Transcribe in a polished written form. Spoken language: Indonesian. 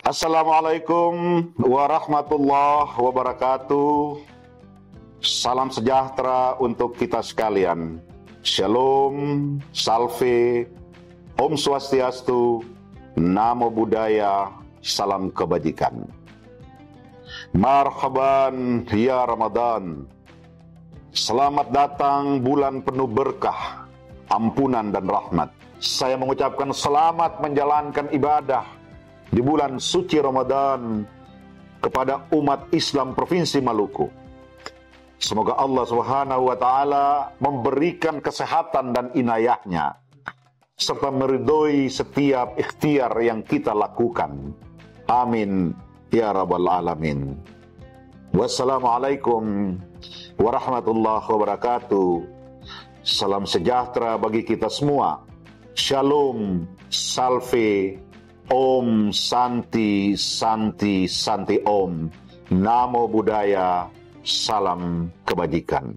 Assalamualaikum warahmatullahi wabarakatuh. Salam sejahtera untuk kita sekalian. Shalom, salve, Om Swastiastu, Namo Buddhaya, salam kebajikan. Marhaban ya Ramadan. Selamat datang bulan penuh berkah, ampunan dan rahmat. Saya mengucapkan selamat menjalankan ibadah di bulan suci Ramadan kepada umat Islam Provinsi Maluku. Semoga Allah Subhanahu wa Ta'ala memberikan kesehatan dan inayahnya, serta meridhoi setiap ikhtiar yang kita lakukan. Amin ya Rabbal Alamin. Wassalamualaikum warahmatullahi wabarakatuh. Salam sejahtera bagi kita semua. Shalom, salve, Om Santi, Santi, Santi Om. Namo Buddhaya, salam kebajikan.